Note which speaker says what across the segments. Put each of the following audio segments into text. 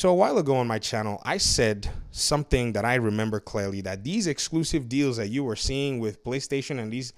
Speaker 1: So a while ago on my channel, I said something that I remember clearly, that these exclusive deals that you were seeing with PlayStation and these,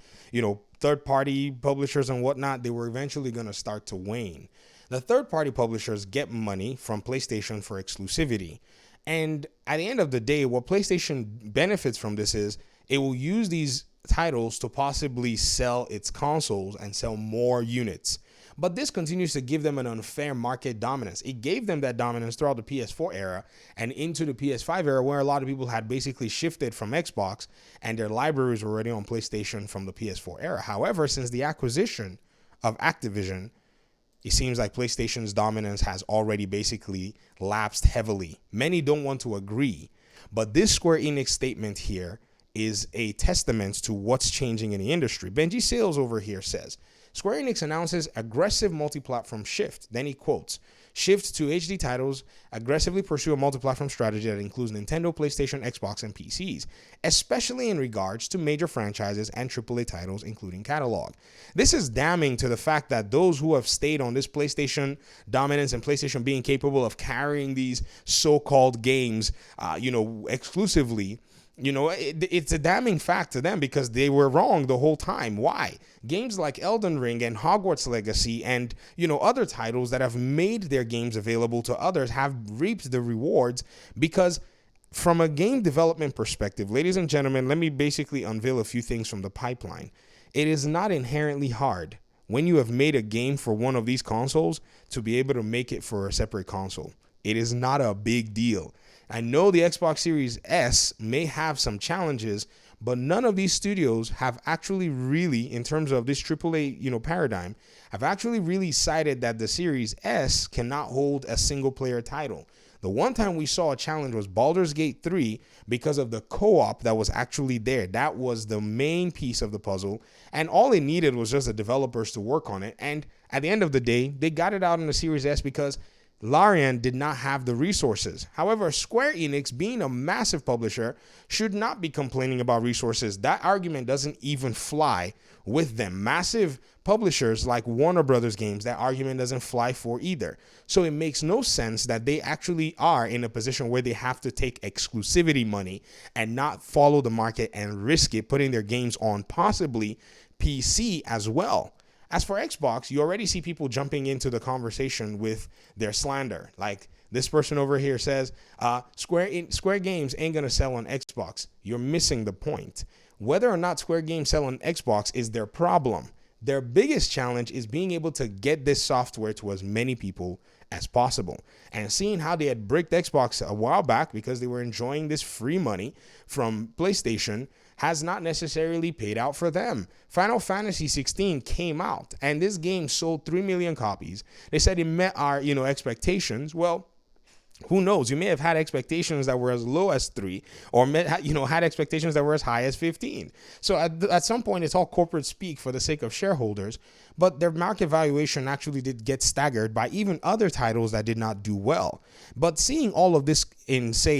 Speaker 1: third-party publishers and whatnot, they were eventually going to start to wane. The third-party publishers get money from PlayStation for exclusivity. And at the end of the day, what PlayStation benefits from this is it will use these titles to possibly sell its consoles and sell more units. But this continues to give them an unfair market dominance. It gave them that dominance throughout the PS4 era and into the PS5 era, where a lot of people had basically shifted from Xbox and their libraries were already on PlayStation from the PS4 era. However, since the acquisition of Activision, it seems like PlayStation's dominance has already basically lapsed heavily. Many don't want to agree, but this Square Enix statement here is a testament to what's changing in the industry. Benji Sales over here says, Square Enix announces aggressive multi-platform shift. Then he quotes, shift to HD titles, aggressively pursue a multi-platform strategy that includes Nintendo, PlayStation, Xbox, and PCs, especially in regards to major franchises and AAA titles, including catalog. This is damning to the fact that those who have stayed on this PlayStation dominance and PlayStation being capable of carrying these so-called games, exclusively, it's a damning fact to them because they were wrong the whole time. Why? Games like Elden Ring and Hogwarts Legacy and, other titles that have made their games available to others have reaped the rewards because from a game development perspective, ladies and gentlemen, let me basically unveil a few things from the pipeline. It is not inherently hard when you have made a game for one of these consoles to be able to make it for a separate console. It is not a big deal. I know the Xbox Series S may have some challenges, but none of these studios have actually really, in terms of this AAA, paradigm, have actually really cited that the Series S cannot hold a single player title. The one time we saw a challenge was Baldur's Gate 3 because of the co-op that was actually there. That was the main piece of the puzzle, and all it needed was just the developers to work on it. And at the end of the day, they got it out in the Series S because Larian did not have the resources. However, Square Enix, being a massive publisher, should not be complaining about resources. That argument doesn't even fly with them. Massive publishers like Warner Brothers Games, that argument doesn't fly for either. So it makes no sense that they actually are in a position where they have to take exclusivity money and not follow the market and risk it, putting their games on possibly PC as well. As for Xbox, you already see people jumping into the conversation with their slander. Like this person over here says, Square Games ain't going to sell on Xbox. You're missing the point. Whether or not Square Games sell on Xbox is their problem. Their biggest challenge is being able to get this software to as many people as possible. And seeing how they had bricked Xbox a while back because they were enjoying this free money from PlayStation has not necessarily paid out for them. Final Fantasy 16 came out and this game sold 3 million copies. They said it met our, expectations. Well, who knows? You may have had expectations that were as low as 3 or had expectations that were as high as 15. So at some point, it's all corporate speak for the sake of shareholders. But their market valuation actually did get staggered by even other titles that did not do well. But seeing all of this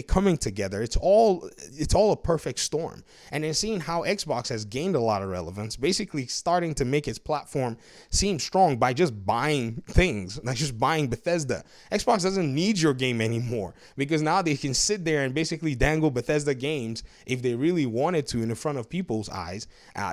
Speaker 1: coming together, it's all a perfect storm. And then seeing how Xbox has gained a lot of relevance, basically starting to make its platform seem strong by just buying things, like just buying Bethesda. Xbox doesn't need your game anymore because now they can sit there and basically dangle Bethesda games if they really wanted to in front of people's eyes.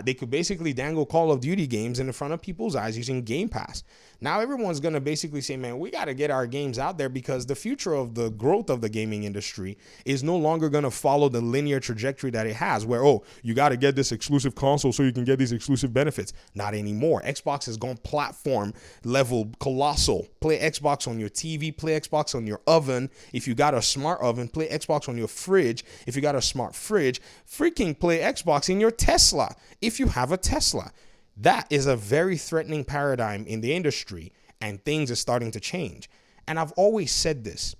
Speaker 1: They could basically dangle Call of Duty games in front of people's eyes using Game Pass. Now everyone's going to basically say, man, we got to get our games out there because the future of the growth of the gaming industry is no longer going to follow the linear trajectory that it has where, you got to get this exclusive console so you can get these exclusive benefits. Not anymore. Xbox has gone platform level colossal. Play Xbox on your TV, play Xbox on your oven. If you got a smart oven, play Xbox on your fridge. If you got a smart fridge, freaking play Xbox in your Tesla. If you have a Tesla. That is a very threatening paradigm in the industry, and things are starting to change. And I've always said this.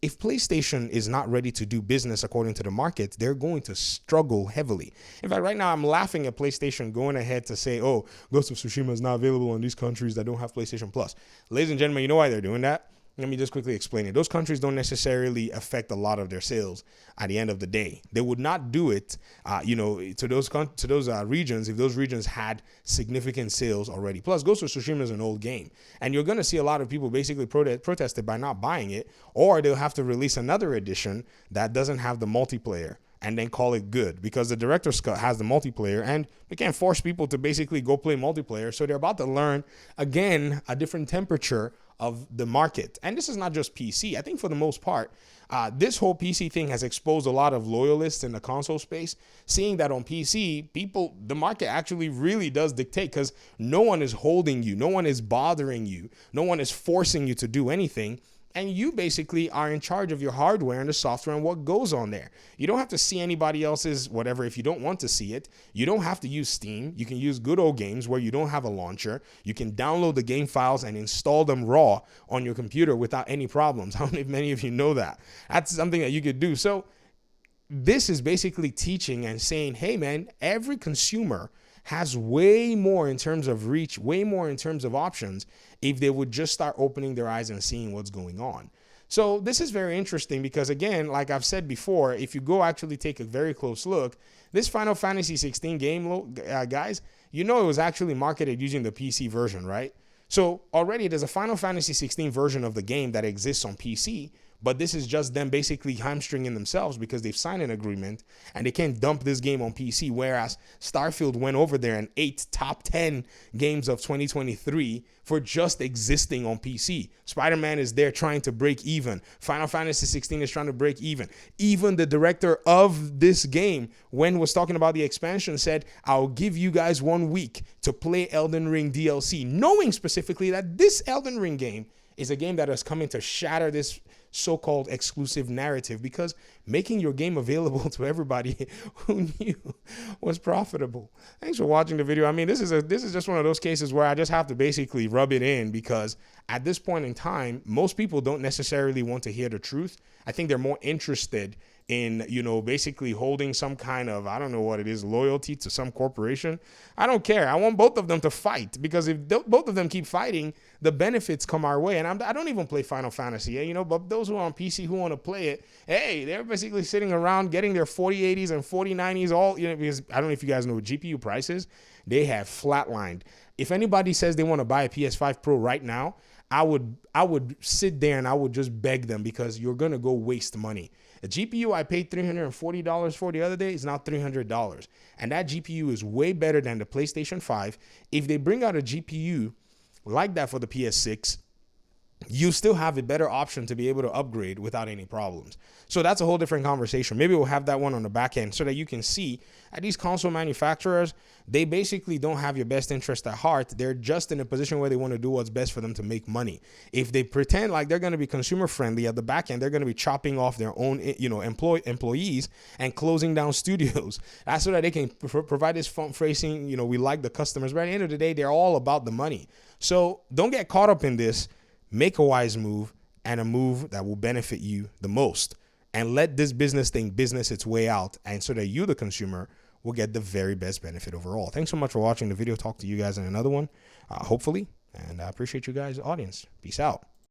Speaker 1: If PlayStation is not ready to do business according to the market, they're going to struggle heavily. In fact, right now I'm laughing at PlayStation going ahead to say, Ghost of Tsushima is not available in these countries that don't have PlayStation Plus. Ladies and gentlemen, you know why they're doing that? let me just quickly explain it. Those countries don't necessarily affect a lot of their sales at the end of the day. They would not do it, to those regions if those regions had significant sales already. Plus, Ghost of Tsushima is an old game, and you're going to see a lot of people basically protested by not buying it, or they'll have to release another edition that doesn't have the multiplayer and then call it good, because the director's cut has the multiplayer and they can't force people to basically go play multiplayer. So they're about to learn, again, a different temperature of the market. And this is not just PC. I think for the most part, this whole PC thing has exposed a lot of loyalists in the console space, seeing that on PC, the market actually really does dictate, because no one is holding you, no one is bothering you, no one is forcing you to do anything. And you basically are in charge of your hardware and the software and what goes on there. You don't have to see anybody else's whatever if you don't want to see it. You don't have to use Steam. You can use good old games where you don't have a launcher. You can download the game files and install them raw on your computer without any problems. How many of you know that? That's something that you could do. So this is basically teaching and saying, hey, man, every consumer has way more in terms of reach, way more in terms of options, if they would just start opening their eyes and seeing what's going on. So this is very interesting because, again, like I've said before, if you go actually take a very close look, this Final Fantasy 16 game, guys, it was actually marketed using the PC version, right? So already there's a Final Fantasy 16 version of the game that exists on PC, but this is just them basically hamstringing themselves because they've signed an agreement and they can't dump this game on PC, whereas Starfield went over there and ate top 10 games of 2023 for just existing on PC. Spider-Man is there trying to break even. Final Fantasy 16 is trying to break even. Even the director of this game, when was talking about the expansion, said, I'll give you guys 1 week to play Elden Ring DLC, knowing specifically that this Elden Ring game is a game that is coming to shatter this so-called exclusive narrative, because making your game available to everybody who knew was profitable. Thanks for watching the video. I mean, this is just one of those cases where I just have to basically rub it in, because at this point in time, most people don't necessarily want to hear the truth. I think they're more interested in, basically holding some kind of, I don't know what it is, loyalty to some corporation. I don't care. I want both of them to fight, because if both of them keep fighting, the benefits come our way. And I don't even play Final Fantasy, but those who are on PC who want to play it, hey, they're basically sitting around getting their 4080s and 4090s all, because I don't know if you guys know GPU prices, they have flatlined. If anybody says they want to buy a PS5 Pro right now, I would sit there and I would just beg them, because you're going to go waste money. A GPU I paid $340 for the other day is now $300. And that GPU is way better than the PlayStation 5. If they bring out a GPU like that for the PS6, you still have a better option to be able to upgrade without any problems. So that's a whole different conversation. Maybe we'll have that one on the back end so that you can see at these console manufacturers, they basically don't have your best interest at heart. They're just in a position where they want to do what's best for them to make money. If they pretend like they're going to be consumer friendly at the back end, they're going to be chopping off their own, employees and closing down studios. That's so that they can provide this front facing, we like the customers. But at the end of the day, they're all about the money. So don't get caught up in this. Make a wise move, and a move that will benefit you the most, and let this business its way out, and so that you, the consumer, will get the very best benefit overall. Thanks so much for watching the video. Talk to you guys in another one, hopefully, and I appreciate you guys' audience. Peace out.